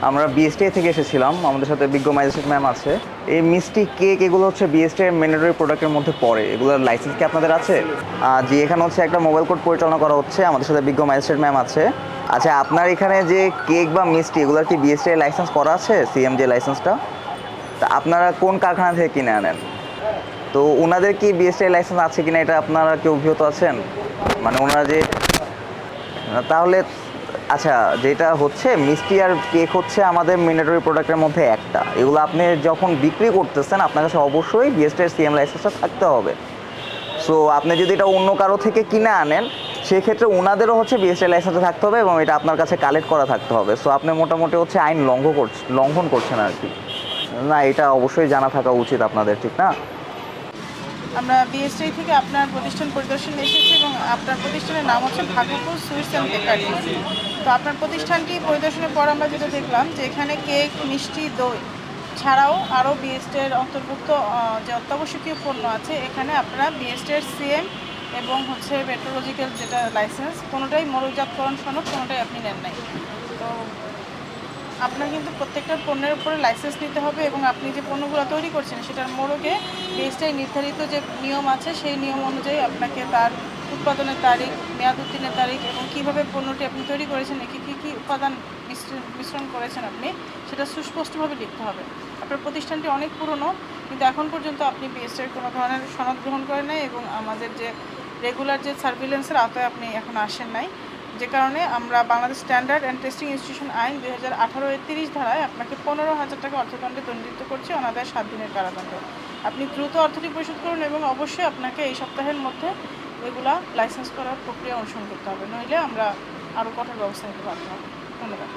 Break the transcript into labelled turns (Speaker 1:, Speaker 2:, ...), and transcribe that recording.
Speaker 1: আমরা বিএসটিআই থেকে এসেছিলাম, আমাদের সাথে বিজ্ঞ ম্যাজিস্ট্রেট ম্যাম আছে। এই মিষ্টি কেক এগুলো হচ্ছে বিএসটিআই ম্যান্ডেটরি প্রোডাক্টের মধ্যে পড়ে, এগুলোর লাইসেন্স কি আপনাদের আছে? জি, এখানে হচ্ছে একটা মোবাইল কোড পরিচালনা করা হচ্ছে, আমাদের সাথে বিজ্ঞ ম্যাজিস্ট্রেট ম্যাম আছে। আচ্ছা, আপনার এখানে যে কেক বা মিষ্টি এগুলোর কি বিএসটিআই লাইসেন্স করা আছে, সিএমজি লাইসেন্সটা? তা আপনারা কোন কারখানা থেকে কিনে আনেন? তো ওনাদের কি বিএসটিআই লাইসেন্স আছে কিনা এটা আপনারা কি অভিজ্ঞতা আছেন? মানে ওনারা যে তাহলে আচ্ছা, যেটা হচ্ছে মিষ্টি আর কেক হচ্ছে আমাদের ম্যান্ডেটরি প্রোডাক্টের মধ্যে একটা। এগুলো আপনি যখন বিক্রি করতেছেন আপনার কাছে অবশ্যই বিএসটিআই সিএম লাইসেন্সটা থাকতে হবে। সো আপনি যদি এটা অন্য কারো থেকে কিনে আনেন সেক্ষেত্রে ওনাদেরও হচ্ছে বিএসটিআই লাইসেন্সটা থাকতে হবে এবং এটা আপনার কাছে কালেক্ট করা থাকতে হবে। সো আপনি মোটামুটি হচ্ছে আইন লঙ্ঘন করছেন আর কি। না, এটা অবশ্যই জানা থাকা উচিত আপনাদের, ঠিক না?
Speaker 2: আমরা বিএসটিআই থেকে আপনার প্রতিষ্ঠান পরিদর্শনে এসেছি এবং আপনার প্রতিষ্ঠানের নাম হচ্ছে ভাগ্যকুল সুইটস অ্যান্ড বেকারি। তো আপনার প্রতিষ্ঠানটি পরিদর্শনের পর আমরা যেটা দেখলাম যে এখানে কেক, মিষ্টি, দই ছাড়াও আরও বিএসটিআইয়ের অন্তর্ভুক্ত যে অত্যাবশ্যকীয় পণ্য আছে, এখানে আপনারা বিএসটিআইয়ের সিএম এবং হচ্ছে মেট্রোলজিক্যাল যেটা লাইসেন্স, কোনোটাই মৌলজাতকরণ সনদ কোনোটাই আপনি নেন নাই। তো আপনার কিন্তু প্রত্যেকটা পণ্যের উপরে লাইসেন্স নিতে হবে এবং আপনি যে পণ্যগুলো তৈরি করছেন সেটার মোড়কে বিএসটিআই নির্ধারিত যে নিয়ম আছে সেই নিয়ম অনুযায়ী আপনাকে তার উৎপাদনের তারিখ, মেয়াদ উত্তীর্ণের তারিখ এবং কীভাবে পণ্যটি আপনি তৈরি করেছেন, কী কী উপাদান মিশ্রণ করেছেন আপনি সেটা সুস্পষ্টভাবে লিখতে হবে। আপনার প্রতিষ্ঠানটি অনেক পুরনো, কিন্তু এখন পর্যন্ত আপনি বিএসটিআইয়ের কোনো ধরনের সনদ গ্রহণ করেন নাই এবং আমাদের যে রেগুলার যে সার্ভিলেন্সের আওতায় আপনি এখন আসেন নাই, যে কারণে আমরা Bangladesh standard and testing institution আইন 2018 30 ধারায় আপনাকে 15,000 টাকা অর্থদণ্ডে দণ্ডিত করছি, অনাদায়ে 7 দিনের কারাদণ্ড। আপনি দ্রুত অর্থটি পরিশোধ করুন এবং অবশ্যই আপনাকে এই সপ্তাহের মধ্যে এগুলা লাইসেন্স করার প্রক্রিয়া অনুসরণ করতে হবে, নইলে আমরা আরও কঠোর ব্যবস্থা নিতে বাধ্য হব। ধন্যবাদ।